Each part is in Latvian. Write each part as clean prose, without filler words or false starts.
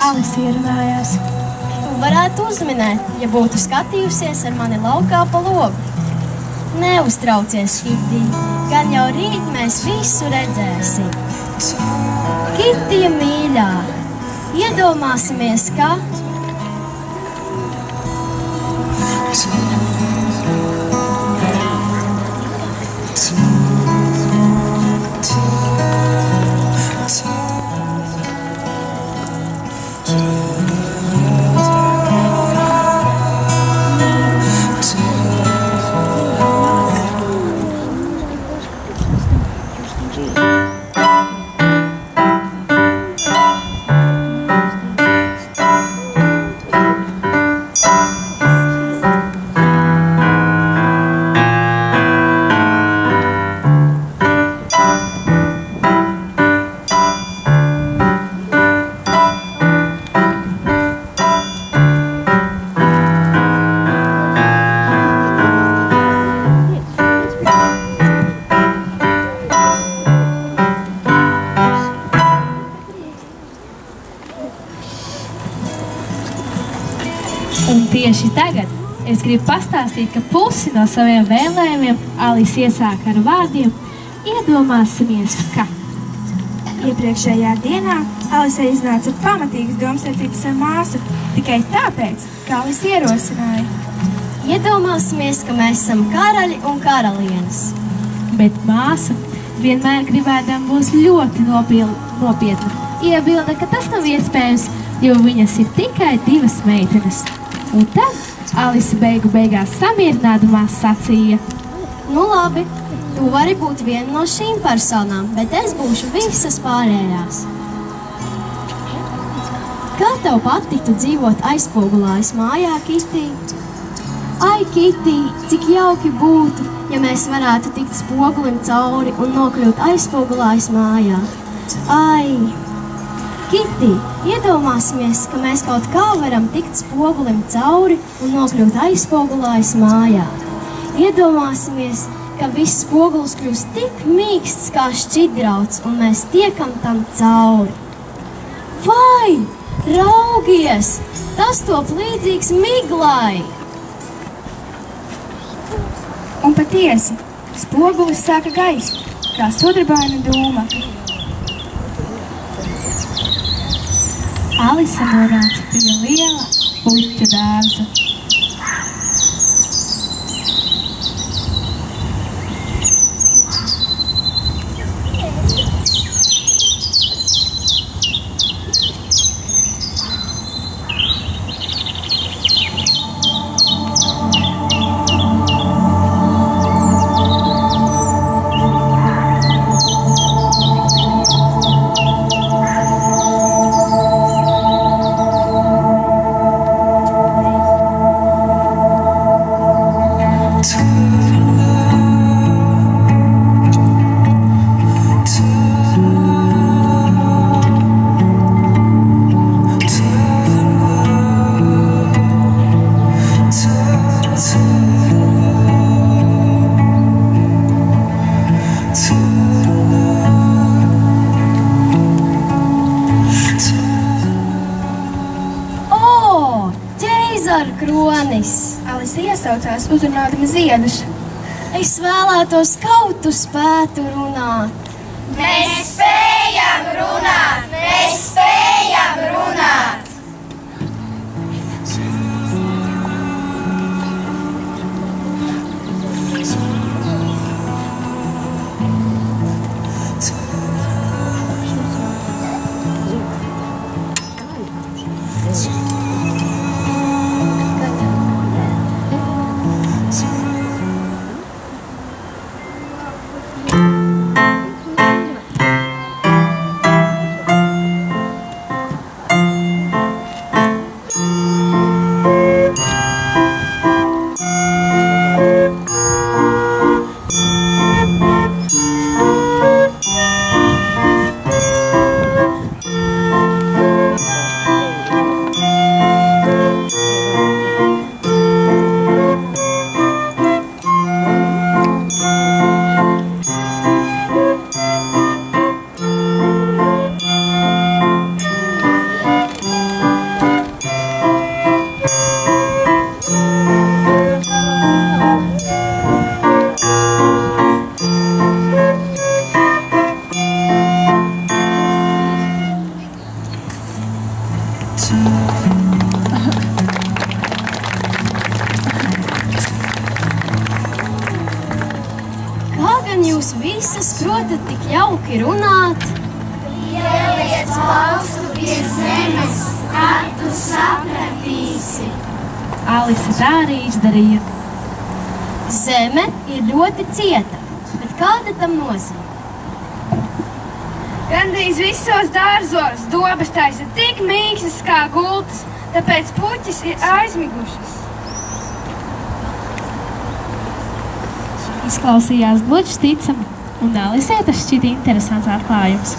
Alisa ierunājās. Tu varētu uzminēt, ja būtu skatījusies ar mani laukā pa logu. Neuztraucies, Kitī, gan jau rīt mēs visu redzēsim. Kitija mīļā, iedomāsimies, ka... Un tieši tagad es gribu pastāstīt, ka pusi no saviem vēlējumiem Alisa iesāka ar vārdiem iedomāsimies, ka. Iepriekšējā dienā Alisa iznāca pamatīgas domstarpības ar māsu, tikai tāpēc, ka Alisa ierosināja. Iedomāsimies, ka mēs esam karaļi un karalienes. Bet māsa vienmēr gribēdama būs ļoti nopietna. Iebilda, ka tas nav iespējams, jo viņas ir tikai 2 meitenes. Un tad Alisa beigās samierinādamās sacīja: Nu labi, tu vari būt viena no šīm personām, bet es būšu visas pārējās. Kā tev patiktu dzīvot aizpogulājas mājā, Kitī? Ai, Kitī, cik jauki būtu, ja mēs varētu tikt spogulim cauri un nokļūt aizpogulājas mājā. Ai! Kitī, iedomāsimies, ka mēs kaut kā varam tikt spogulim cauri un nokļūt aizpogulājas mājā. Iedomāsimies, ka viss spogulis kļūst tik mīksts kā šķidrauts un mēs tiekam tam cauri. Vai, raugies, tas top līdzīgs miglai! Un patiesi, spogulis sāka gaist, kā sudrabaina dūma. Alisa norāca pie liela puķu dārza. Vīnogaru kronis. Alise iesaucās, uzrunādama ziedus. Es vēlētos, kaut tu spētu runāt. Mēs spējam runāt! Mēs spējam runāt! Kā gan jūs visas protat tik jauki runāt? Ieliec plaustu pie zemes, kad tu sapratīsi. Alise tā arī izdarīja. Zeme ir ļoti cieta, bet kāda tam nozīme? Gandrīz visos dārzos dobas taisa tik mīkstas kā gultas, tāpēc puķis ir aizmigušas. Izklausījās gluži ticami, un Alisei tas šķita interesants atklājums.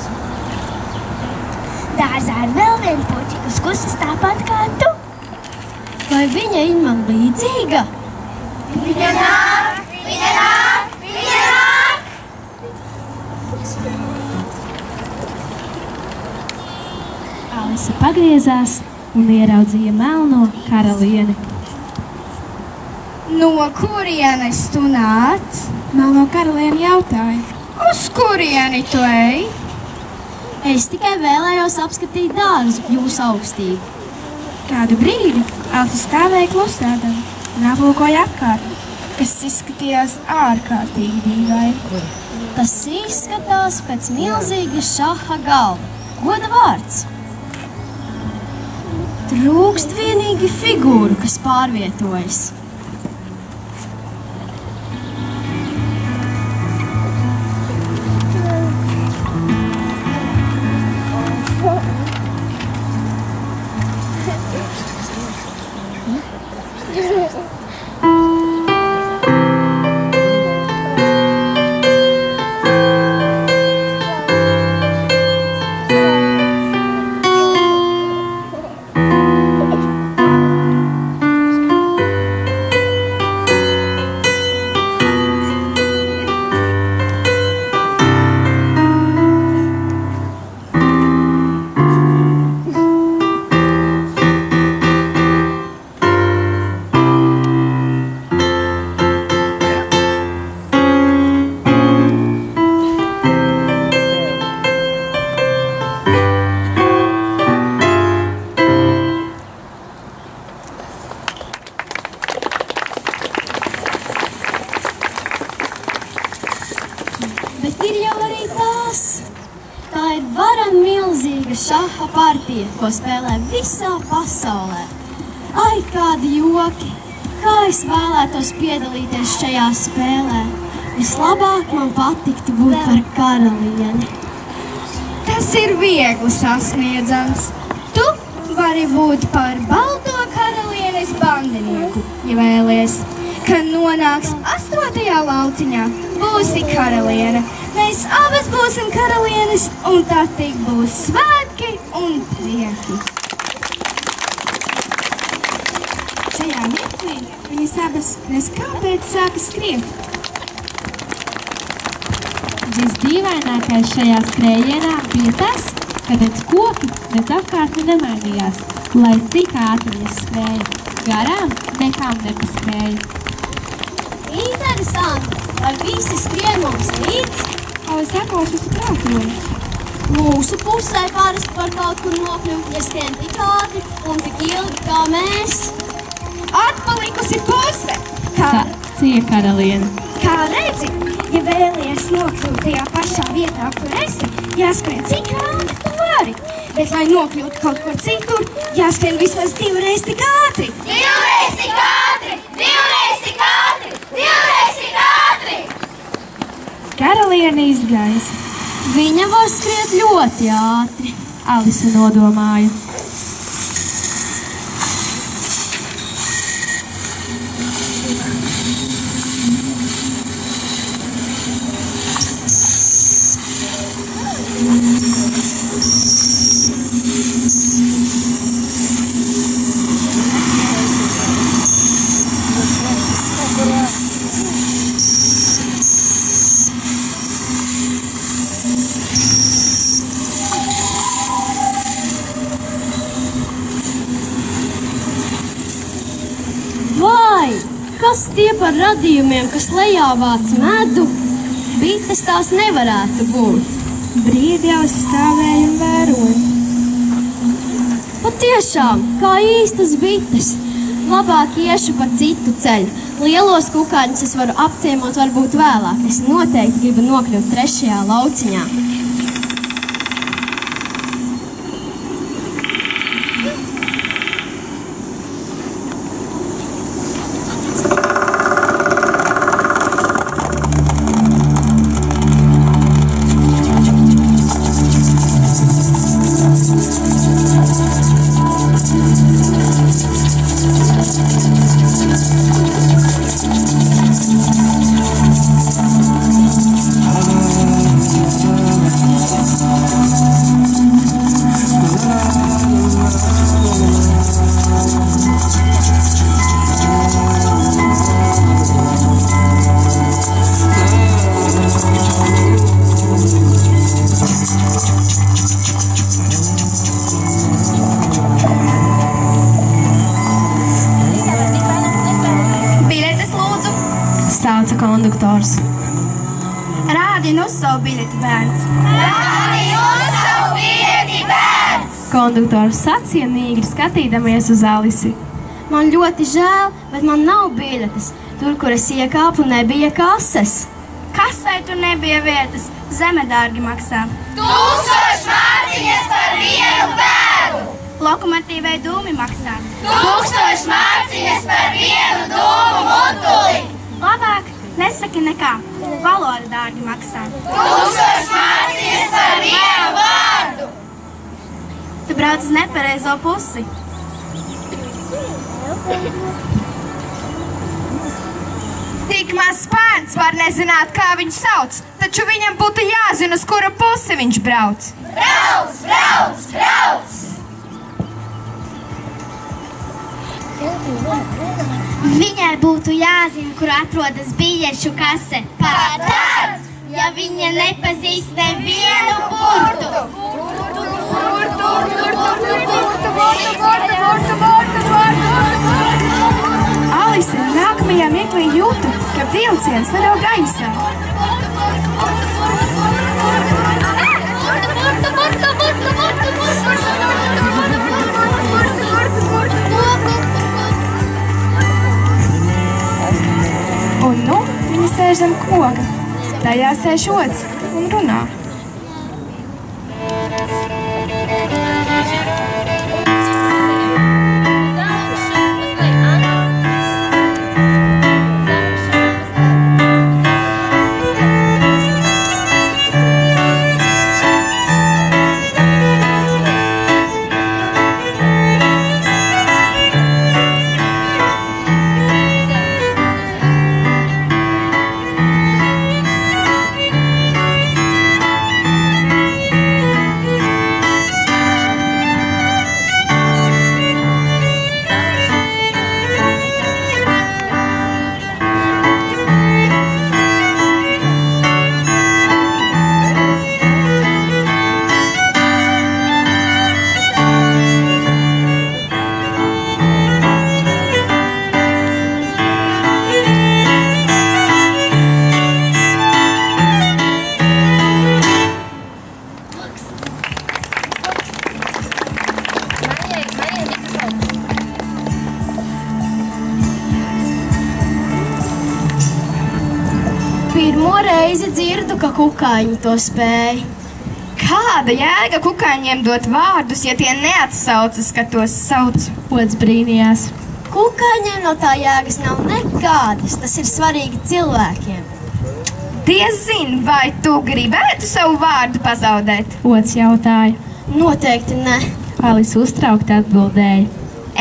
Dārzā ir vēl viena puķa, kas kustas tāpat kā tu. Vai viņa ir man līdzīga? Viņa nāk! Viņa nāk! Viņa nāk! Alise pagriezās un ieraudzīja melno karalieni. No kurienes tu nāc? Melno karalieni jautāja. Uz kurieni tu ej? Es tikai vēlējos apskatīt dārzu, jūsu augstību. Kādu brīdi Alise stāvēja klusēdama un aplūkoja apkārt, kas izskatījās ārkārtīgi dīvaini. Tas izskatās pēc milzīga šaha galva. Goda vārds. Trūkst vienīgi figūru, kas pārvietojas. Bet ir jau arī tās. Tā ir varan milzīga šaha partija, ko spēlē visā pasaulē. Ai, kādi joki! Kā es vēlētos piedalīties šajā spēlē. Vislabāk man patiktu būt par karalieni. Tas ir viegli sasniedzams. Tu vari būt par balto karalienes bandinieku, ja vēlies. Kad nonāks 8. lauciņā, būsi karaliene. Mēs abas būsim karalienes, un tad tik būs svētki un prieki. Šajā mirklī viņas abas neskāpēc sāka skriet. Visdīvainākais šajā skrējienā bija tas, ka nec koki, nec apkārtni nemainījās. Lai cik ātri viņa skrēja, garām nekām nepaspēja. Interesanti, vai visi skrien mums līdz? Sekos uz prātoju. Mūsu pusē parasti var kaut kur nokļūt, ja skrien tik ātri un tik ilgi kā mēs. Atpalikusi puse! Sacīja karaliene. Kā redzi, ja vēlies nokļūt tajā pašā vietā, kur esi, jāskrien cik ātri tu vari. Bet, lai nokļūtu kaut kur citur, jāskrien vismaz 2 reizes tik ātri. 2 reizes tik ātri! 2 reizes tik ātri! 2 reizes tik ātri! Karaliene izgaisa. Viņa var skriet ļoti ātri. Alise nodomāja. Kas tie par radījumiem, kas lejā vāc medu? Bites tās nevarētu būt. Brīdi jau stāvēja un vēroja. Patiešām, kā īstas bites. Labāk iešu pa citu ceļu. Lielos kukaiņus es varu apciemot varbūt vēlāk. Es noteikti gribu nokļūt 3. lauciņā. Sauca konduktors. Rādi nu savu biļeti, bērns. Rādi nu savu biļeti, bērns! Konduktors sacīja nīgri skatīdamies uz Alisi. Man ļoti žēl, bet man nav biļetes. Tur, kur es iekāpu, nebija kases. Kasē tur nebija vietas. Zeme dārgi maksā. 1000 mārciņas par vienu pēdu! Lokomotīvai dūmi maksā. 1000 mārciņas par vienu dūmu mutuli! Labāk nesaki nekā. Valoda dārgi maksā. 1000 mārciņas par vienu vārdu! Tu brauc uz nepareizo pusi. Tik maz bērns var nezināt, kā viņu sauc, taču viņam būtu jāzina, uz kura pusi viņš brauc. Brauc, brauc, brauc! Viņai būtu jāzina, kur atrodas biļešu kase. Pat tad, ja viņa nepazīst nevienu burtu. Alise nākamajā mirklī jūta, ka vilciens lido gaisā. Un nu viņa sēž zem koka. Tajā sēž ots un runā. kukaiņi to spēja. Kāda jēga kukaiņiem dot vārdus, ja tie neatsaucas, kad tos sauc? Ods brīnījās. Kukaiņiem no tā jēgas nav nekādas, tas ir svarīgi cilvēkiem. Diez zin, vai tu gribētu savu vārdu pazaudēt? Ods jautāja. Noteikti ne. Alise uztraukti atbildēja.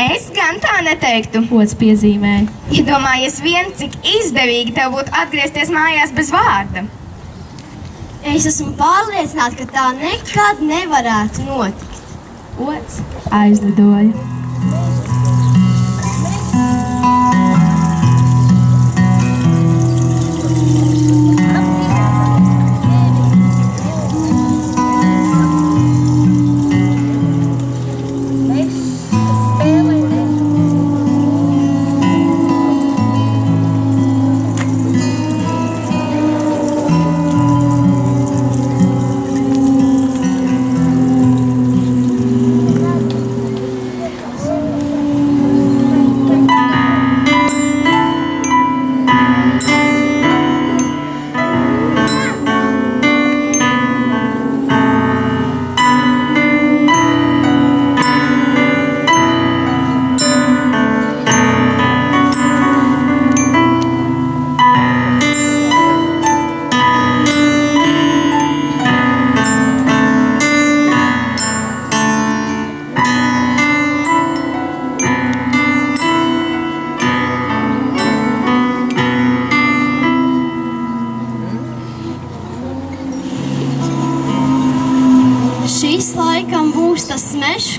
Es gan tā neteiktu. Ods piezīmēja. Iedomājies vien, cik izdevīgi tev būtu atgriezties mājās bez vārda. Es esmu pārliecināta, ka tā nekad nevarētu notikt. Ods aizlidoja.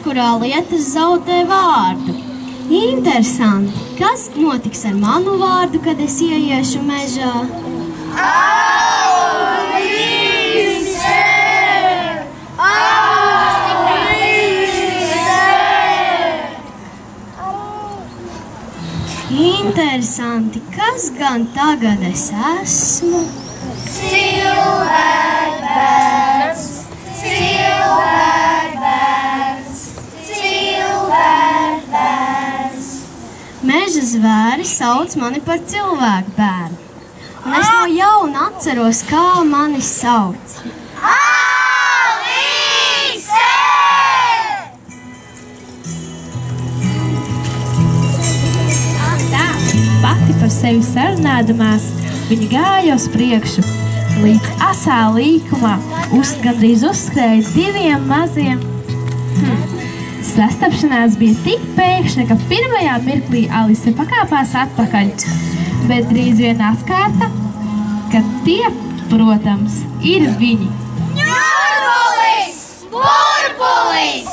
Kurā lietas zaudē vārdu. Interesanti, kas notiks ar manu vārdu, kad es ieiešu mežā? Alise! Alise! Interesanti, kas gan tagad es esmu? Cilvēks! Cilvēks! Meža zvēri sauc mani par cilvēku bērnu, un es no jauna atceros, kā mani sauc. Alise! Tā, pati par sevi sarunādamās, viņa gāja uz priekšu, līdz asā līkumā gandrīz uzskrēja diviem maziem. Sastapšanās bija tik pēkšņa, ka pirmajā mirklī Alise pakāpās atpakaļ, bet drīz vien atkārta, ka tie, protams, ir viņi. Ņurbulis! Burbulis!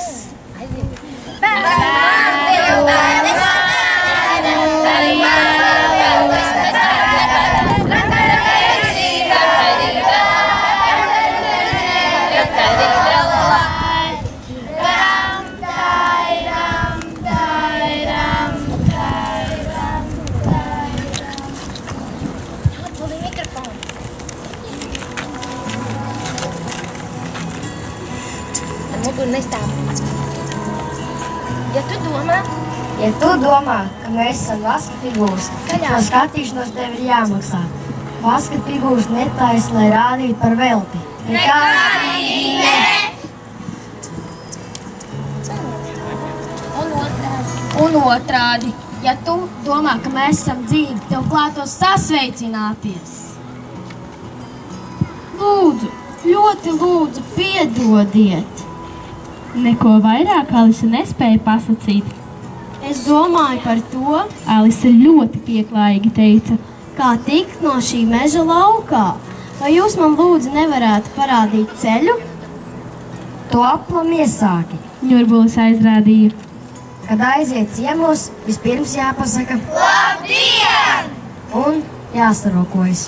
Ja tu domā, ka mēs esam vaska figūras, tad par skatīšanos tev ir jāmaksā. Vaska figūras netaisa, lai rādītu par velti. Nekādīgi ne! Un otrādi, ja tu domā, ka mēs esam dzīvi, tev klātos sasveicināties. Lūdzu, ļoti lūdzu, piedodiet. Neko vairāk Alise nespēja pasakīt. Es domāju par to, Alise ļoti pieklājīgi teica. Kā tikt no šī meža laukā. Vai jūs man lūdzu nevarētu parādīt ceļu? To aplam iesāki. Ņurbulis aizrādīja. Kad aiziet ciemos, vispirms jāpasaka Labdien! un jāsarokojas.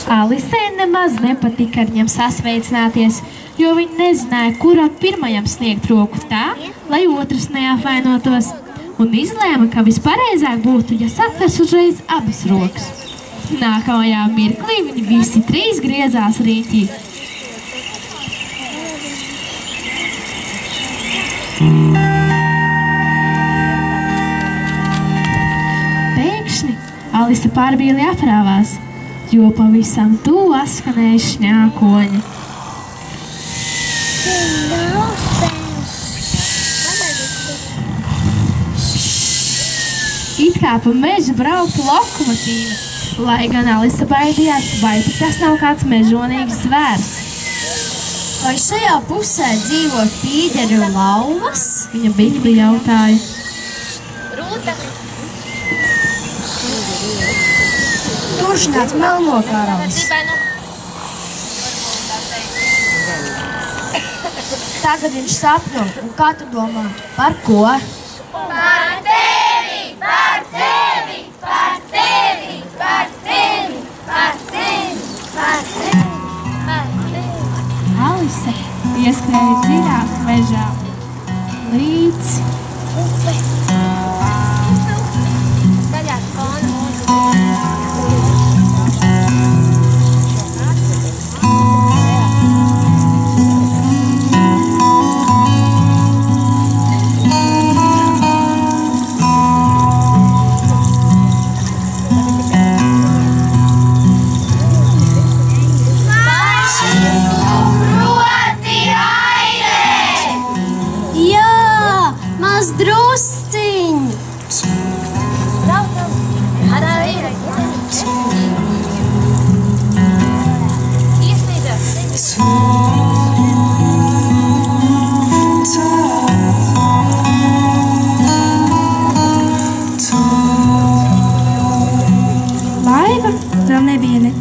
Alisei nemaz nepatika ar viņam sasveicināties, jo viņi nezināja, kuram pirmajam sniegt roku tā, lai otrs neapvainotos, un izlēma, ka vispareizāk būtu, ja satvers uzreiz abas rokas. Nākamajā mirklī viņi visi trīs griezās riņķī. Pēkšņi Alise pārbīli aprāvās. jo pavisam tuvu askanēja šņākoņi. It kā pa mežu brauktu lokomotīva, lai gan Alisa baidījās, vai tas nav kāds mežonīgs zvērs. Vai šajā pusē dzīvo tīģeri un lauvas? Viņa bikli jautāja. Turš nāc melno karalis. Tagad viņš sapņo, un kā tu domā? Par ko? Par tevi, par tevi, par tevi, par tevi, par tevi, par tevi, par tevi. Alise ieskrēja dziļāk mežā, līdz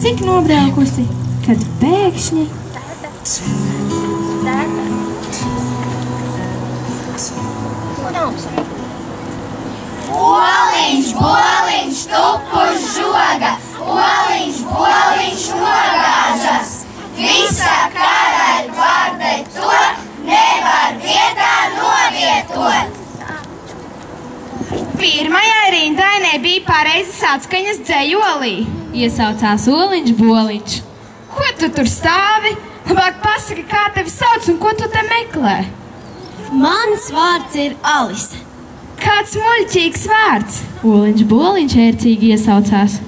Cik nobraukusi, kad pēkšņi Oliņš, boliņš, tup uz žoga, oliņš, boliņš nogāžas. Visa karaļa vārde to nevar vietā novietot. Pirmajai rindai nebija pareizas atskaņas dzejolī. iesaucās Oliņš Boliņš. Ko tu tur stāvi? Labāk pasaki, kā tevi sauc un ko tu te meklē? Mans vārds ir Alise. Kāds muļķīgs vārds. Oliņš Boliņš ērcīgi iesaucās.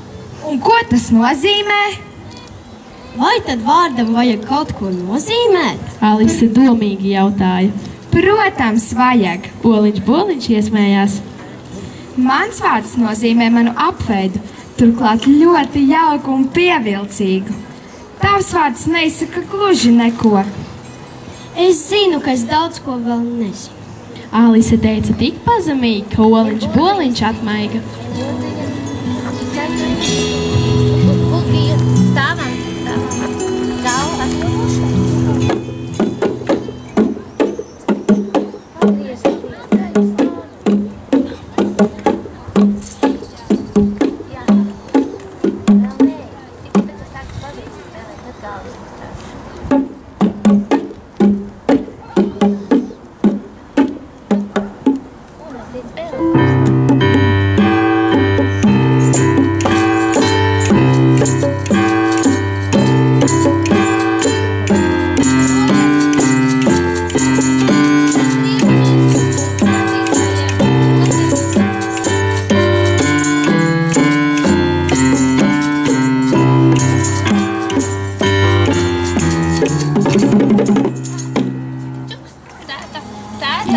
Un ko tas nozīmē? Vai tad vārdam vajag kaut ko nozīmēt? Alise domīgi jautāja. Protams, vajag. Oliņš Boliņš iesmējās. Mans vārds nozīmē manu apveidu, turklāt ļoti jauku un pievilcīgu. Tavs vārds neizsaka gluži neko. Es zinu, ka es daudz ko vēl nezinu. Alise teica tik pazemīgi, ka Oliņš Boliņš atmaiga.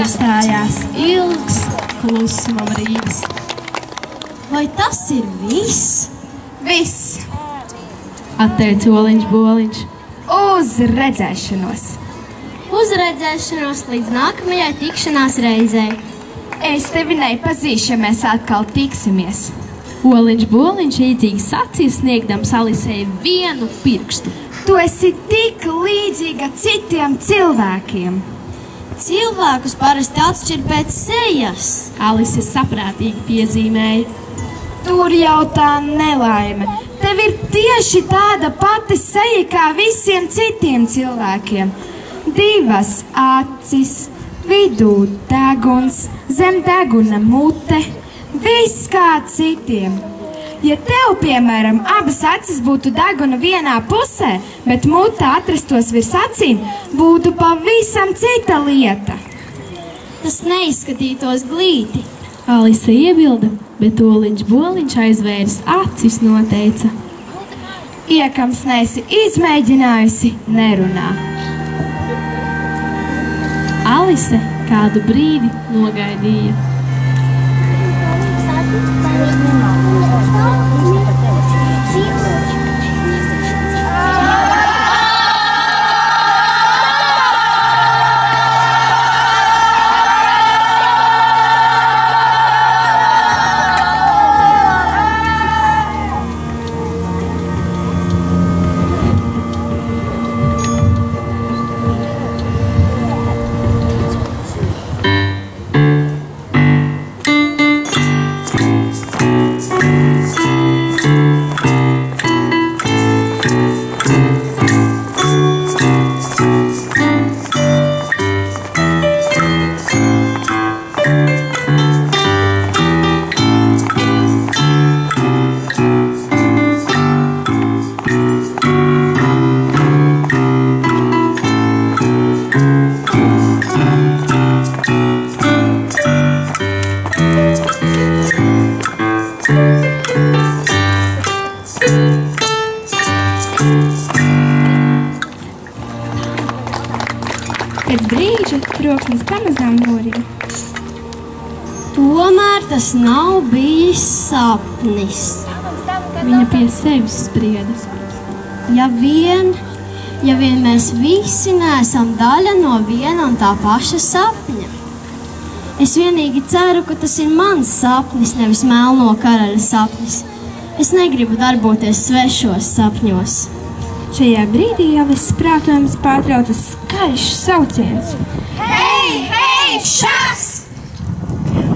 Iestājās ilgs klusuma brīdis. Vai tas ir viss? Viss. Atteica Oliņš Boliņš. Uz redzēšanos. Uz redzēšanos līdz nākamajai tikšanās reizei. Es tevi nepazīšu, ja mēs atkal tiksimies. Oliņš Boliņš īdzīgi sacīja, sniegdams Alisei vienu pirkstu. Tu esi tik līdzīga citiem cilvēkiem. Cilvēkus parasti atšķir pēc sejas. Alise saprātīgi piezīmēja. Tur jau tā nelaime. Tev ir tieši tāda pati seja kā visiem citiem cilvēkiem. Divas acis, vidū deguns, zem deguna mute. Viss kā citiem. Ja tev, piemēram, abas acis būtu deguna vienā pusē, bet mute atrastos virs acīm, būtu pavisam cita lieta. Tas neizskatītos glīti. Alise iebilda, bet Oliņš Boliņš aizvēris acis noteica. iekams neesi izmēģinājusi, nerunā. Alise kādu brīdi nogaidīja. Pēc brīža troksnis pamazām norija. Tomēr tas nav bijis sapnis. Viņa pie sevis sprieda. Ja vien mēs visi neesam daļa no viena un tā paša sapņa. Es vienīgi ceru, ka tas ir mans sapnis, nevis melno karaļa sapnis. Es negribu darboties svešos sapņos. Šajā brīdī Alises prātojums pārtrauca skaļš sauciens. Hei, hei, šaks!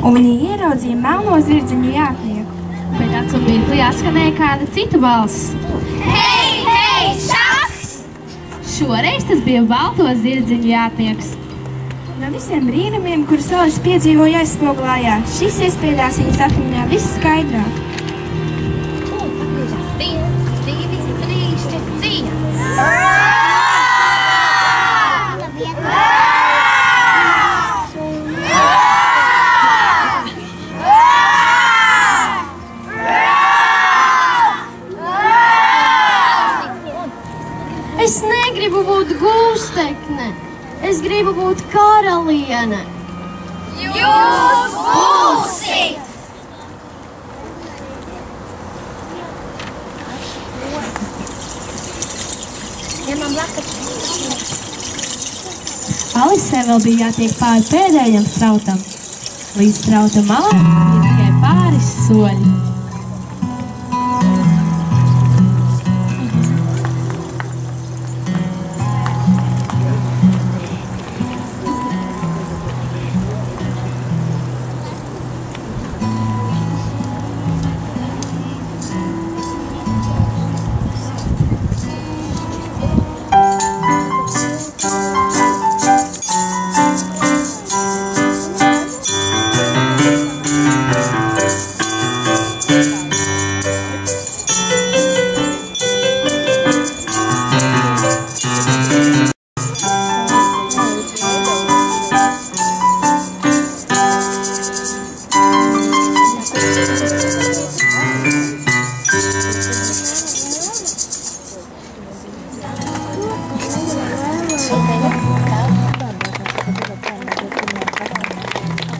Un viņa ieraudzīja melno zirdziņu jātnieku. Pēc acu mirkli jāskanēja kāda cita balss. Hei, hei, šaks! Šoreiz tas bija balto zirdziņu jātnieks. No visiem brīnumiem, kurus Alise piedzīvoja aizspoglājā, šis iespiedās viņa sapņā visskaidrāk. Es negribu būt gūstekne. Es gribu būt karaliene. Jūs būsit! Alisei vēl bija jātiek pāri pēdējam strautam. Līdz strauta malā bija tikai pāris soļi.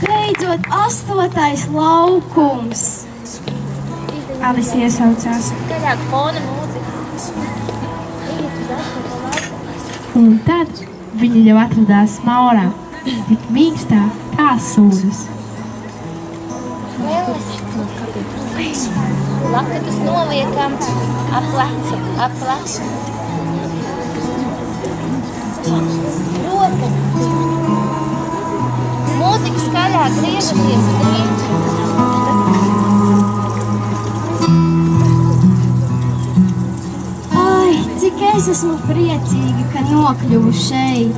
Beidzot, 8. laukums. Alise iesaucās. Un tad viņa jau atradās Maurā, tik mīkstā kā sūdas. Lakatus noliekam ap plecu. Rokas. Mūzika skaļāk griežaties uz rīņķi. Ai, cik es esmu priecīga, ka nokļuvu šeit.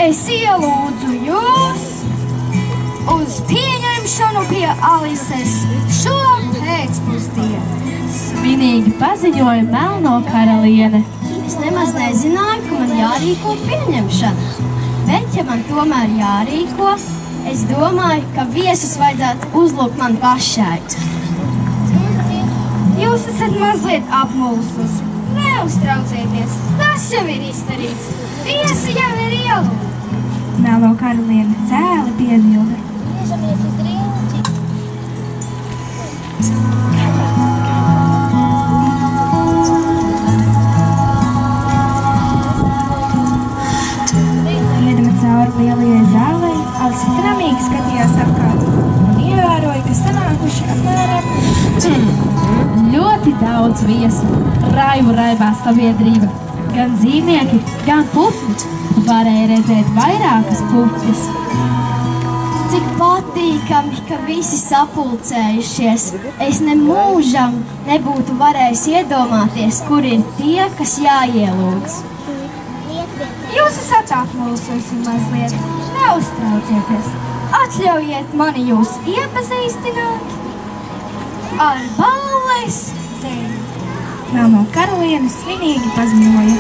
Es ielūdzu jūs uz pieņemšanu pie Alises šo pēcpusdienu. svinīgi paziņoja melno karaliene. Es nemaz nezināju, ka man jārīko pieņemšana. Bet, ja man tomēr jārīko, es domāju, ka viesus vajadzētu uzlūkt man pašai. Jūs esat mazliet apmulsus. Neuztraucieties, tas jau ir izdarīts. Viesi jau ir ielūgti. Melno karaliene cēli piebilda. Griežamies uz riņķi. Iedama cauri lielajai zālei, Alise tramīgi skatījās apkārt un ievēroja, ka sanākuši apmēram Ļoti daudz viesu, raivā sabiedrība, gan dzīvnieki, gan putni. Varēja redzēt vairākas puķes. Cik patīkami, ka visi sapulcējušies. Es nemūžam nebūtu varējis iedomāties, kur ir tie, kas jāielūdz. Jūs esat apmulsusi mazliet. Neuztraucieties. Atļaujiet mani jūs iepazīstināt ar balles tevi. melno karaliene svinīgi paziņoja.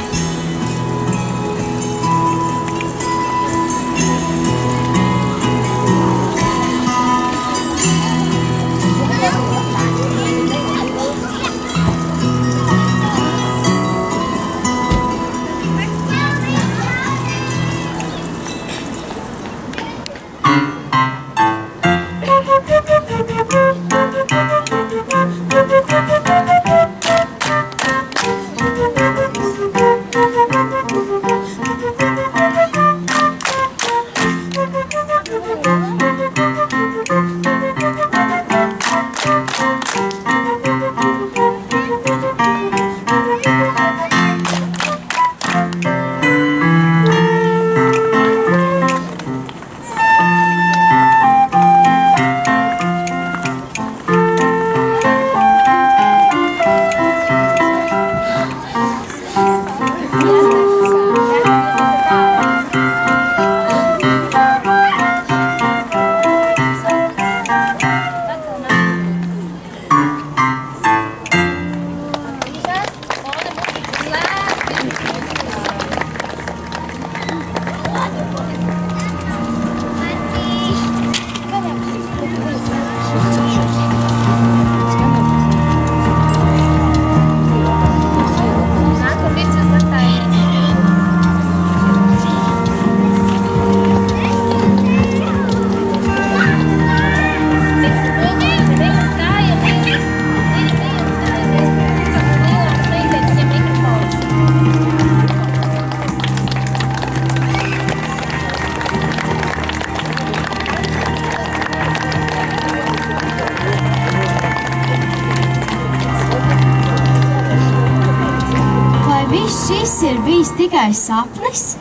Šis ir bijis tikai sapnis?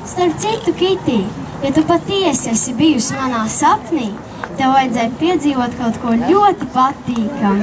Starp citu, Kitī, ja tu patiesi esi bijusi manā sapnī, tev vajadzēja piedzīvot kaut ko ļoti patīkamu.